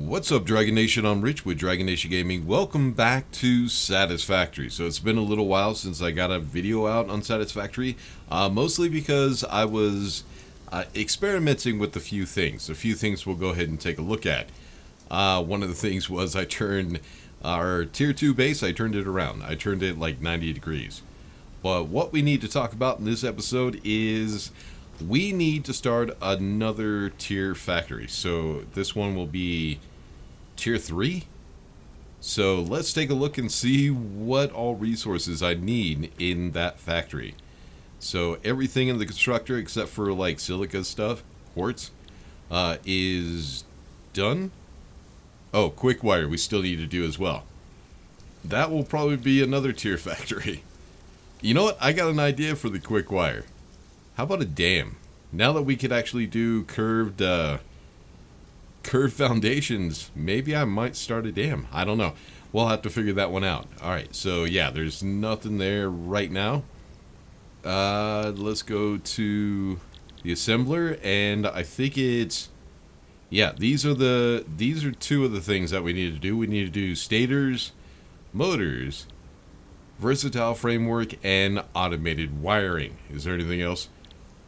What's up, Dragon Nation? I'm Rich with Dragon Nation Gaming. Welcome back to Satisfactory. So it's been a little while since I got a video out on Satisfactory, mostly because I was experimenting with a few things. A few things we'll go ahead and take a look at. One of the things was I turned our Tier 2 base, I turned it around. I turned it like 90 degrees. But what we need to talk about in this episode is we need to start another tier factory. So this one will be tier 3. So let's take a look and see what all resources I need in that factory. So everything in the constructor except for like silica stuff, quartz, is done. Oh, quick wire we still need to do as well. That will probably be another tier factory. You know what? I got an idea for the quick wire. How about a dam? Now that we could actually do curved foundations, maybe I might start a dam. I don't know. We'll have to figure that one out. Alright, so yeah, there's nothing there right now. Let's go to the assembler, and I think it's... yeah, these are two of the things that we need to do. We need to do stators, motors, versatile framework, and automated wiring. Is there anything else?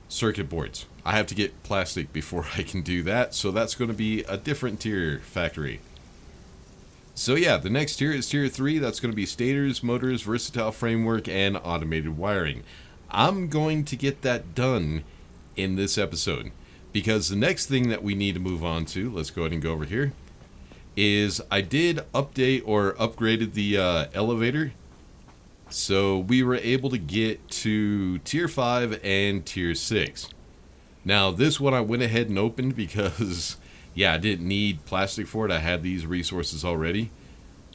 Circuit boards. I have to get plastic before I can do that, so that's going to be a different tier factory. So yeah, the next tier is tier 3. That's going to be stators, motors, versatile framework, and automated wiring. I'm going to get that done in this episode, because the next thing that we need to move on to, let's go ahead and go over here, is I did update or upgraded the elevator. So we were able to get to tier 5 and tier 6. Now this one I went ahead and opened because, yeah, I didn't need plastic for it. I had these resources already.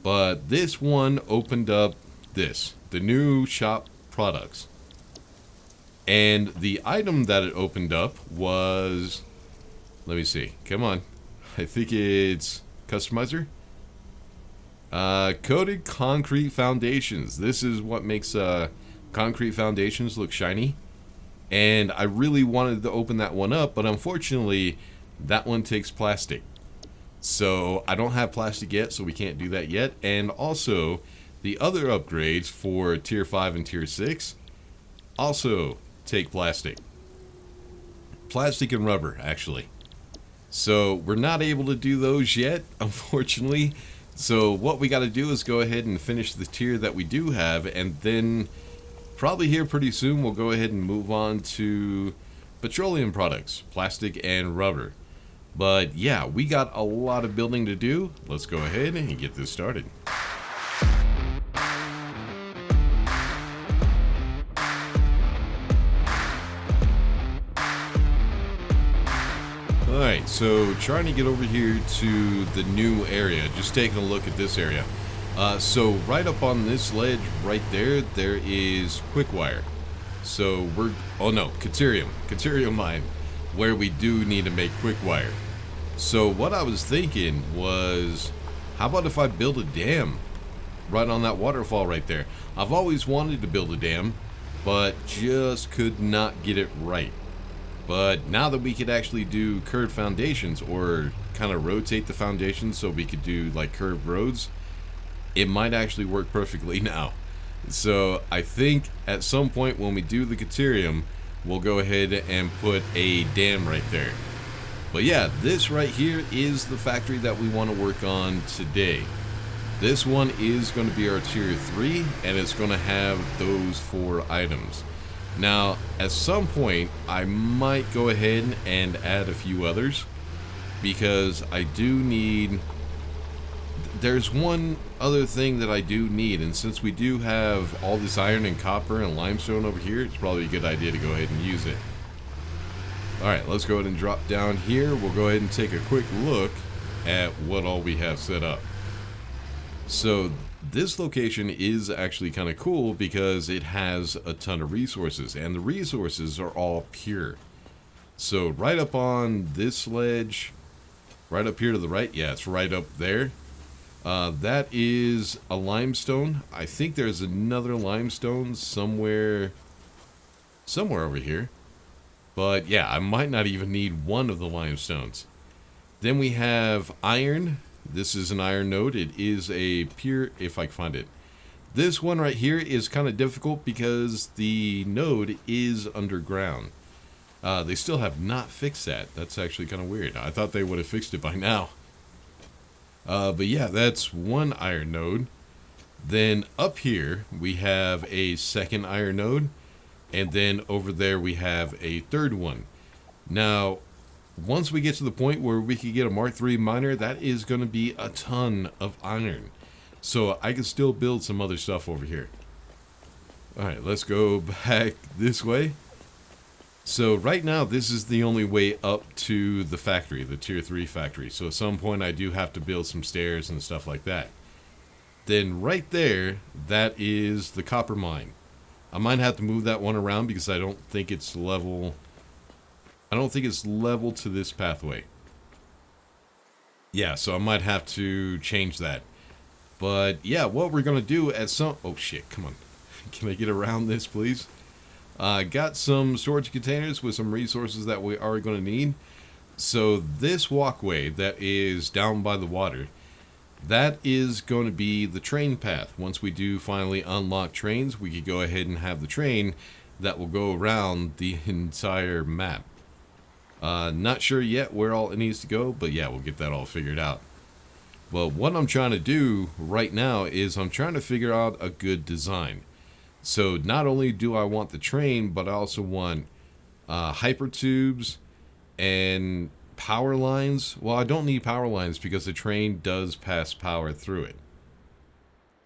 But this one opened up the new shop products. And the item that it opened up was, let me see, come on. I think it's customizer. Coated concrete foundations. This is what makes concrete foundations look shiny. And I really wanted to open that one up, but unfortunately, that one takes plastic. So I don't have plastic yet, so we can't do that yet. And also, the other upgrades for tier 5 and tier 6 also take plastic. Plastic and rubber, actually. So we're not able to do those yet, unfortunately. So what we got to do is go ahead and finish the tier that we do have, and then probably here pretty soon we'll go ahead and move on to petroleum products, plastic and rubber. But yeah, we got a lot of building to do. Let's go ahead and get this started. Alright, so trying to get over here to the new area, just taking a look at this area. So right up on this ledge right there, there is quick wire. So we're, oh no, Caterium mine, where we do need to make quick wire. So what I was thinking was, how about if I build a dam right on that waterfall right there? I've always wanted to build a dam, but just could not get it right. But now that we could actually do curved foundations, or kind of rotate the foundations so we could do like curved roads, it might actually work perfectly now. So I think at some point when we do the Caterium, we'll go ahead and put a dam right there. But yeah, this right here is the factory that we want to work on today. This one is going to be our tier 3, and it's going to have those 4 items. Now, at some point, I might go ahead and add a few others, because I do need... there's one other thing that I do need, and since we do have all this iron and copper and limestone over here, it's probably a good idea to go ahead and use it. Alright, let's go ahead and drop down here. We'll go ahead and take a quick look at what all we have set up. So this location is actually kind of cool because it has a ton of resources, and the resources are all pure. So right up on this ledge, right up here to the right, yeah, it's right up there. That is a limestone. I think there's another limestone somewhere over here. But yeah, I might not even need one of the limestones. Then we have iron, This is an iron node. It is a pure, if I can find it. This one right here is kind of difficult because the node is underground. They still have not fixed that. That's actually kind of weird. I thought they would have fixed it by now. But yeah, that's one iron node. Then up here, we have a second iron node. And then over there, we have a third one. Now, once we get to the point where we can get a Mark III miner, that is going to be a ton of iron. So I can still build some other stuff over here. Alright, let's go back this way. So right now, this is the only way up to the factory, the tier 3 factory. So at some point, I do have to build some stairs and stuff like that. Then right there, that is the copper mine. I might have to move that one around because I don't think it's level. I don't think it's level to this pathway. Yeah, so I might have to change that. But yeah, what we're going to do at some... Oh shit, come on. Can I get around this, please? Got some storage containers with some resources that we are going to need. So this walkway that is down by the water, that is going to be the train path. Once we do finally unlock trains, we could go ahead and have the train that will go around the entire map. Not sure yet where all it needs to go, but yeah, we'll get that all figured out. Well, what I'm trying to do right now is I'm trying to figure out a good design. So not only do I want the train, but I also want hyper tubes and power lines. Well, I don't need power lines because the train does pass power through it.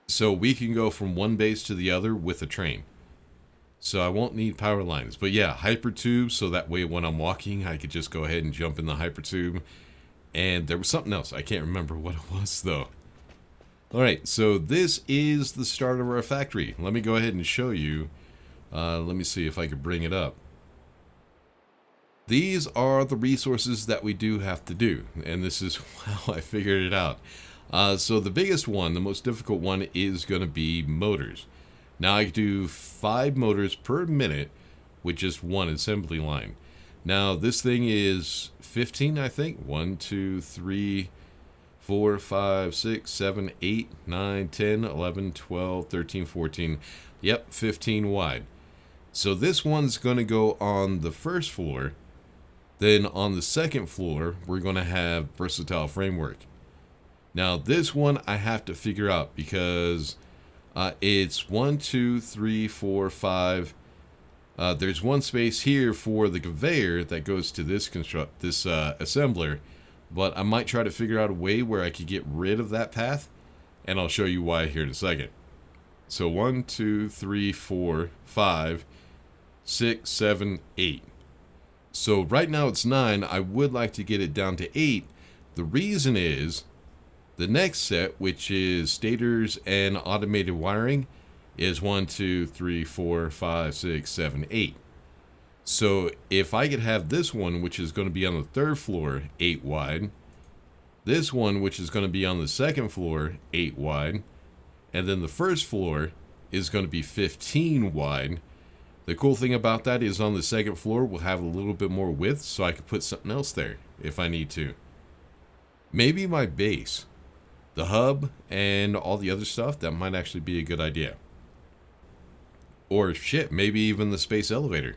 So we can go from one base to the other with a train. So I won't need power lines. But yeah, hyper tubes, so that way when I'm walking, I could just go ahead and jump in the hyper tube. And there was something else. I can't remember what it was, though. Alright, so this is the start of our factory. Let me go ahead and show you. Let me see if I can bring it up. These are the resources that we do have to do. And this is how I figured it out. So the biggest one, the most difficult one, is going to be motors. Now I can do 5 motors per minute with just one assembly line. Now this thing is 15, I think. 1, 2, 3, 4, 5, 6, 7, 8, 9, 10, 11, 12, 13, 14. Yep, 15 wide. So this one's going to go on the first floor. Then on the second floor, we're going to have versatile framework. Now this one I have to figure out because it's 1, 2, 3, 4, 5. There's one space here for the conveyor that goes to this assembler, but I might try to figure out a way where I could get rid of that path, and I'll show you why here in a second. So 1, 2, 3, 4, 5, 6, 7, 8. So right now it's 9. I would like to get it down to 8. The reason is the next set, which is stators and automated wiring, is 1, 2, 3, 4, 5, 6, 7, 8. So if I could have this one, which is going to be on the third floor, 8 wide, this one, which is going to be on the second floor, 8 wide, and then the first floor is going to be 15 wide. The cool thing about that is on the second floor, we'll have a little bit more width, so I could put something else there if I need to. Maybe my base, the hub, and all the other stuff, that might actually be a good idea. Or shit, maybe even the space elevator.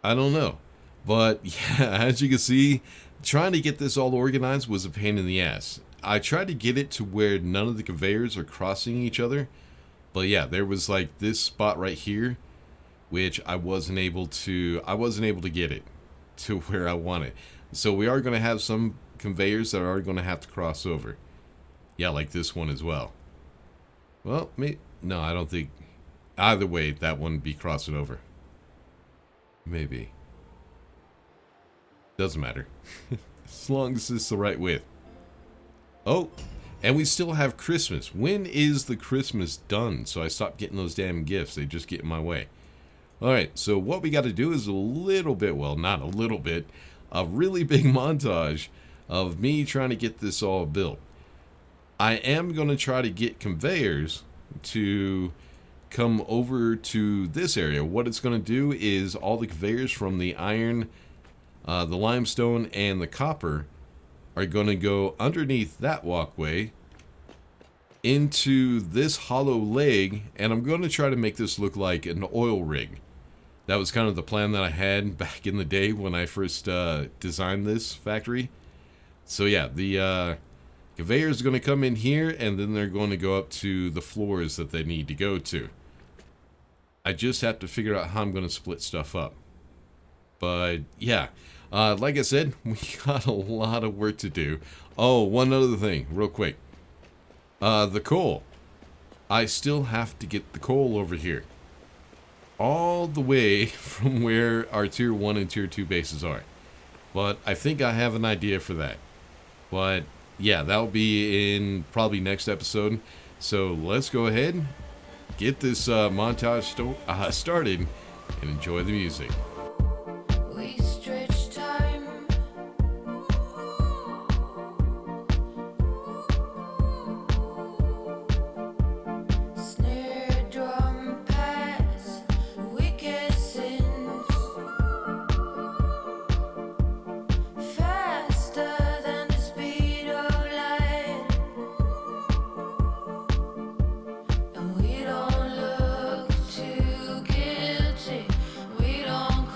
I don't know. But yeah, as you can see, trying to get this all organized was a pain in the ass. I tried to get it to where none of the conveyors are crossing each other. But yeah, there was like this spot right here, which I wasn't able to get it to where I want it. So we are going to have some conveyors that are going to have to cross over. Yeah, like this one as well. Well, no, I don't think. Either way, that one be crossing over. Maybe. Doesn't matter. As long as it's the right width. Oh, and we still have Christmas. When is the Christmas done? So I stop getting those damn gifts. They just get in my way. Alright, so what we got to do is a little bit, well, not a little bit, a really big montage of me trying to get this all built. I am going to try to get conveyors to come over to this area. What it's going to do is all the conveyors from the iron, the limestone, and the copper are going to go underneath that walkway into this hollow leg, and I'm going to try to make this look like an oil rig. That was kind of the plan that I had back in the day when I first designed this factory. So yeah, the conveyor is going to come in here, and then they're going to go up to the floors that they need to go to. I just have to figure out how I'm going to split stuff up. But yeah, like I said, we got a lot of work to do. Oh, one other thing, real quick. The coal. I still have to get the coal over here. All the way from where our tier 1 and tier 2 bases are. But I think I have an idea for that. But yeah, that'll be in probably next episode. So let's go ahead, get this montage started, and enjoy the music. We stretch time. Snare drum pass, wicked sins. Faster than the speed of light. And we don't look too guilty. We don't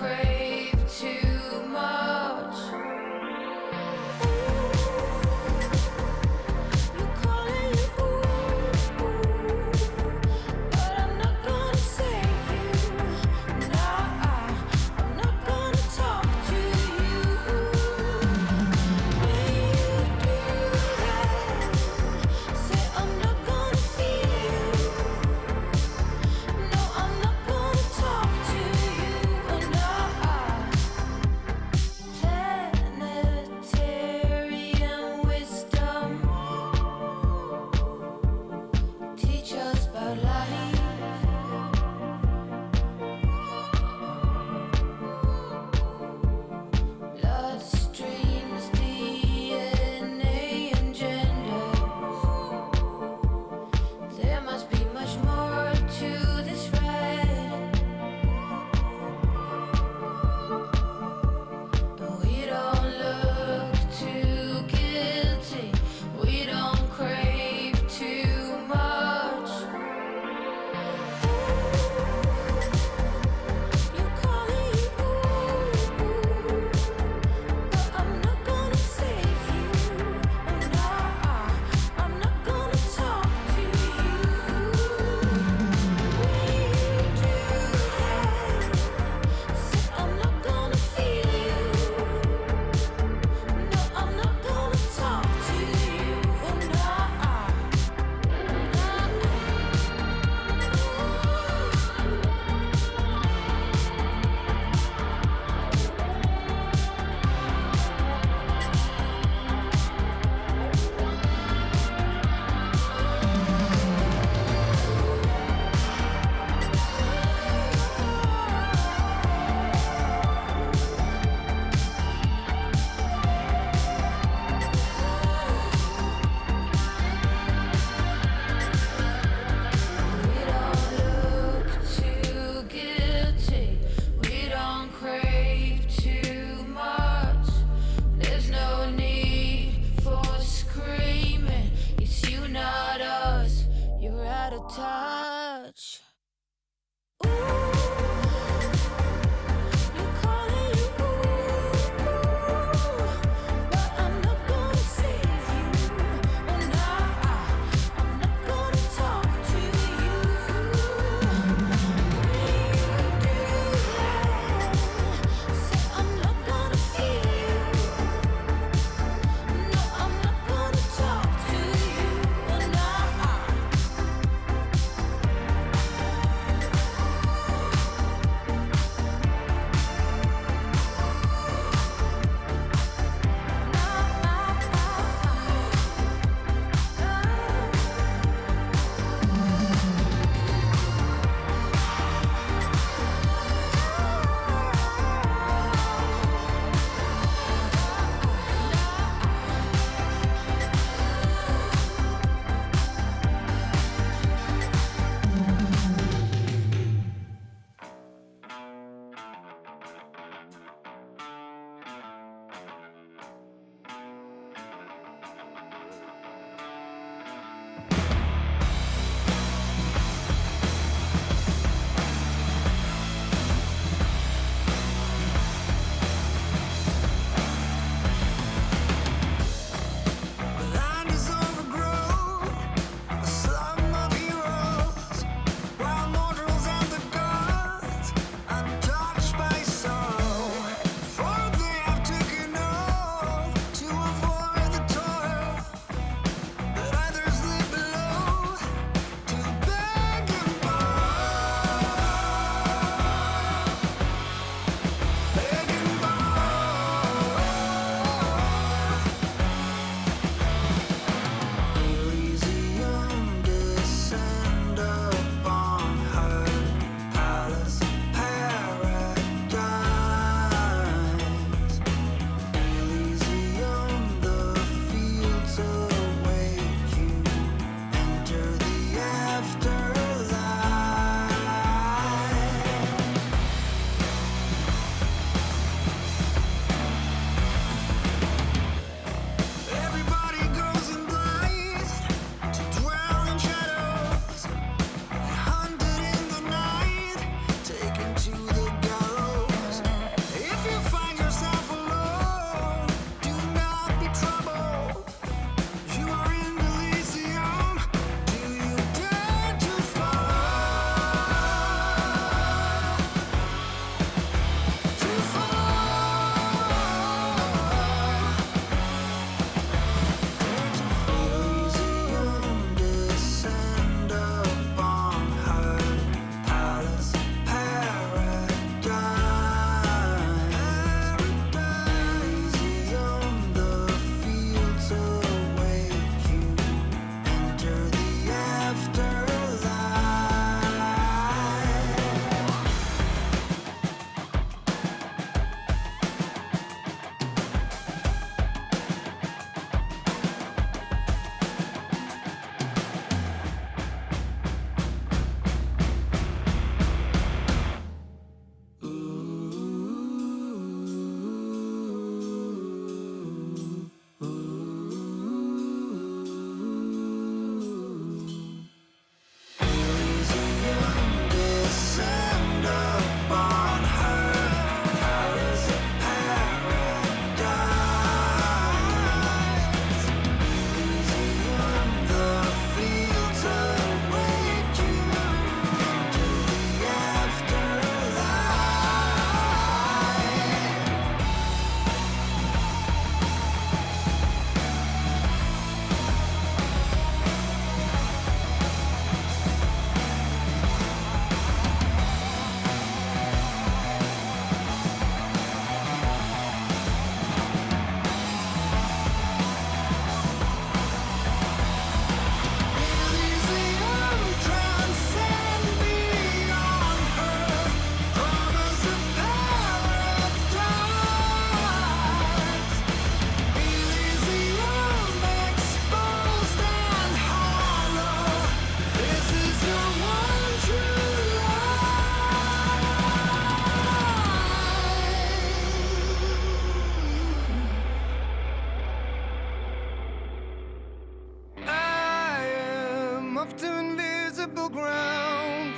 off to invisible grounds.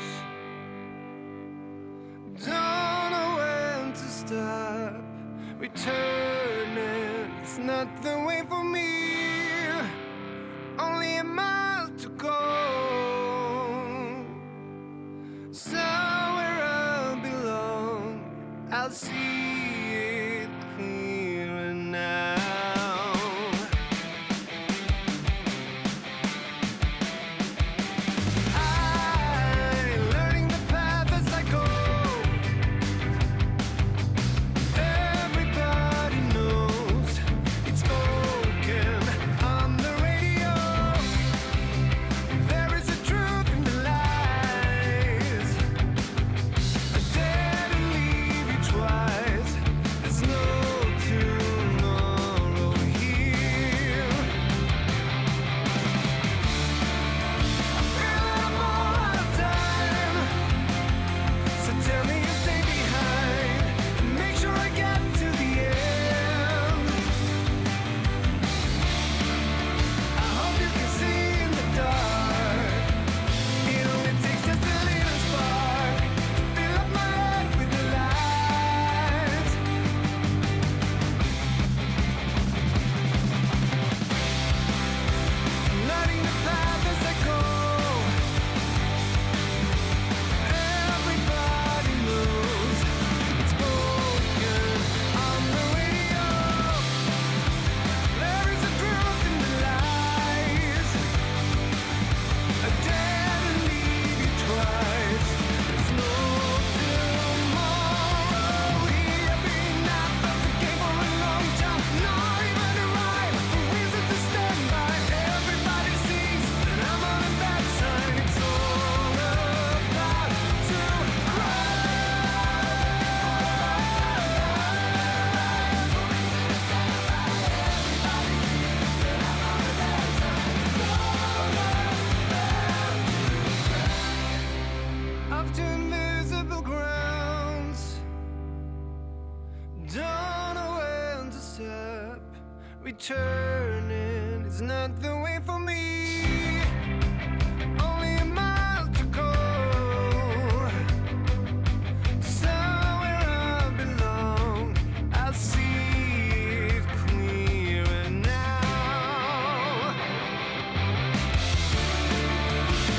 Don't know when to stop. Returning, it's not the way for me. Only a mile to go. Somewhere I belong, I'll see it clearer now. I'm learning the path as I go. Everybody knows it's spoken on the radio. There is a truth in the lies. I didn't leave you twice. There's no tomorrow here. I feel that I'm all out of time. So tell me you stay behind and make sure I get to the end. I hope you can see in the dark. It only takes just a little spark to fill up my head with the lights. I'm lighting the path as I go. Everybody knows it's spoken on the radio. There is a truth in the lies. I didn't leave you twice. There's no tomorrow here. Been out of the game for a long time. Not even a rhyme, a reason to stand by. Everybody sees that I'm on a bad sign. It's all about to off to invisible grounds. Don't know when to stop. Returning is not the way for me. Only a mile to go. Somewhere I belong. I'll see it clearer now.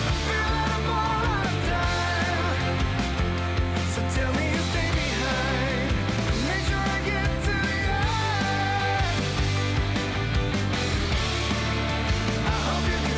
I feel that I'm all out of time. So tell me you stay behind and make sure I get to the end. I hope you can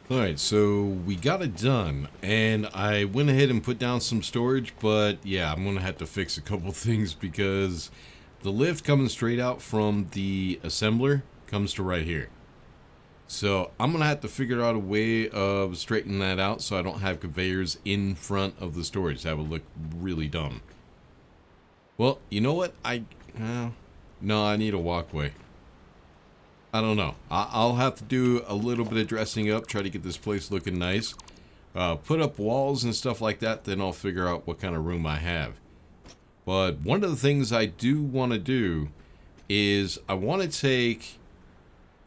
Alright, so we got it done, and I went ahead and put down some storage, but yeah, I'm gonna have to fix a couple things because the lift coming straight out from the assembler comes to right here. So I'm gonna have to figure out a way of straightening that out so I don't have conveyors in front of the storage. That would look really dumb. Well, you know what? No, I need a walkway. I don't know. I'll have to do a little bit of dressing up, try to get this place looking nice. Put up walls and stuff like that, then I'll figure out what kind of room I have. But one of the things I do want to do is I want to take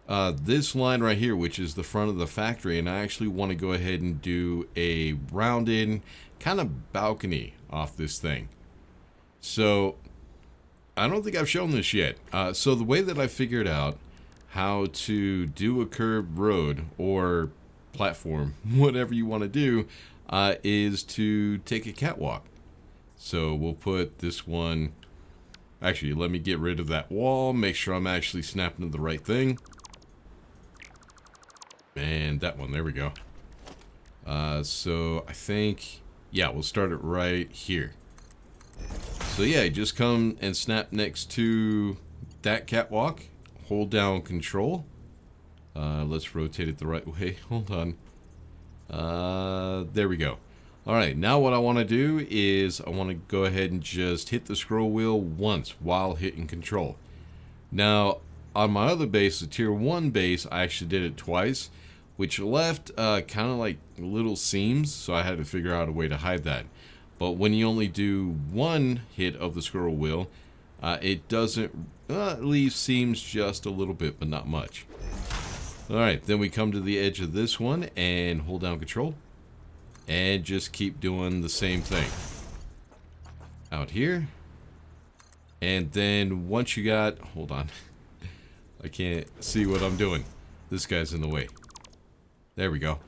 this line right here, which is the front of the factory, and I actually want to go ahead and do a rounded kind of balcony off this thing. So I don't think I've shown this yet. So the way that I figured out how to do a curved road or platform, whatever you want to do, is to take a catwalk. So we'll put this one, actually let me get rid of that wall, make sure I'm actually snapping to the right thing. And that one, there we go. So I think, yeah, we'll start it right here. So yeah, just come and snap next to that catwalk. Hold down control. Let's rotate it the right way. Hold on. There we go. Alright, now what I want to do is I want to go ahead and just hit the scroll wheel once while hitting control. Now, on my other base, the tier 1 base, I actually did it twice, which left kind of like little seams, so I had to figure out a way to hide that. But when you only do one hit of the scroll wheel, it doesn't leave seams just a little bit, but not much. Alright, then we come to the edge of this one and hold down control. And just keep doing the same thing. Out here. And then once you got... Hold on. I can't see what I'm doing. This guy's in the way. There we go.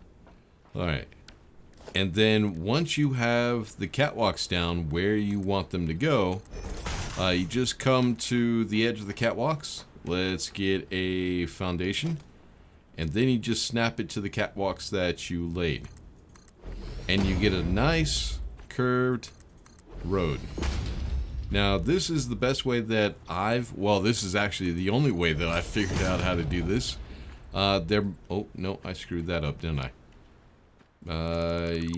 Alright. And then once you have the catwalks down where you want them to go, you just come to the edge of the catwalks. Let's get a foundation. And then you just snap it to the catwalks that you laid. And you get a nice curved road. Now this is the best way that this is actually the only way that I've figured out how to do this. Oh no, I screwed that up, didn't I?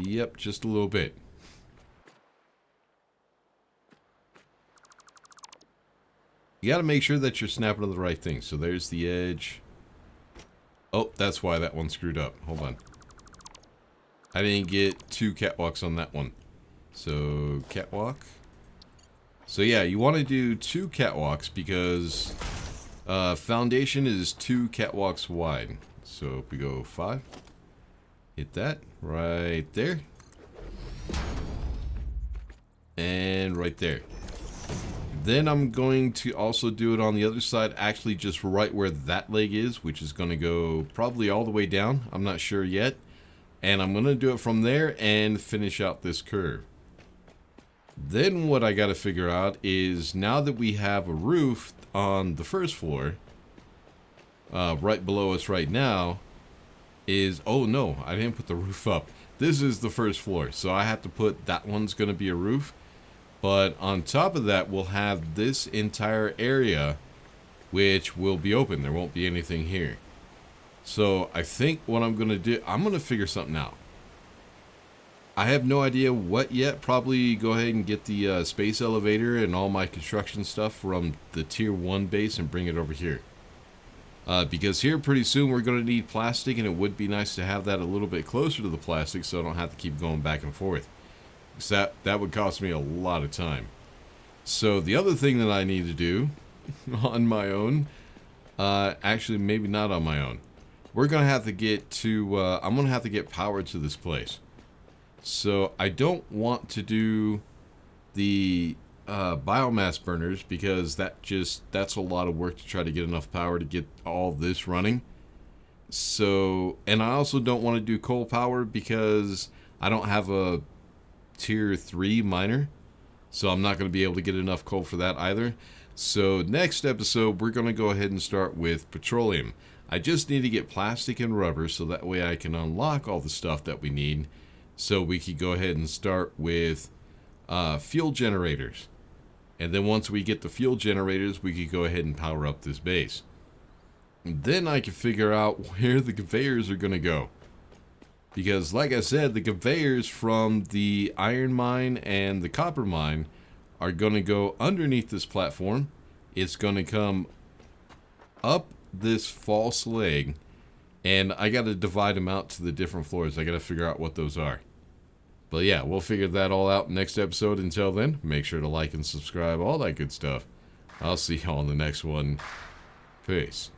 Yep, just a little bit. You got to make sure that you're snapping to the right thing. So there's the edge. Oh, that's why that one screwed up. Hold on. I didn't get 2 catwalks on that one. So, catwalk. So yeah, you want to do 2 catwalks because foundation is 2 catwalks wide. So if we go 5, hit that right there. And right there. Then I'm going to also do it on the other side, actually just right where that leg is, which is going to go probably all the way down. I'm not sure yet. And I'm going to do it from there and finish out this curve. Then what I got to figure out is now that we have a roof on the first floor, right below us right now, is, oh no, I didn't put the roof up. This is the first floor, so I have to put, that one's going to be a roof. But on top of that, we'll have this entire area, which will be open. There won't be anything here. So I think what I'm going to do, I'm going to figure something out. I have no idea what yet. Probably go ahead and get the space elevator and all my construction stuff from the tier 1 base and bring it over here. Because here pretty soon we're going to need plastic, and it would be nice to have that a little bit closer to the plastic so I don't have to keep going back and forth. Because that would cost me a lot of time. So the other thing that I need to do on my own, actually maybe not on my own, we're going to have to get to, I'm going to have to get power to this place. So I don't want to do the biomass burners because that's a lot of work to try to get enough power to get all this running. So, and I also don't want to do coal power because I don't have a tier 3 miner. So I'm not going to be able to get enough coal for that either. So next episode, we're going to go ahead and start with petroleum. I just need to get plastic and rubber so that way I can unlock all the stuff that we need. So we could go ahead and start with fuel generators. And then once we get the fuel generators, we could go ahead and power up this base. And then I can figure out where the conveyors are going to go. Because like I said, the conveyors from the iron mine and the copper mine are going to go underneath this platform. It's going to come up this false leg. And I got to divide them out to the different floors. I got to figure out what those are. But yeah, we'll figure that all out next episode. Until then, make sure to like and subscribe, all that good stuff. I'll see y'all in the next one. Peace.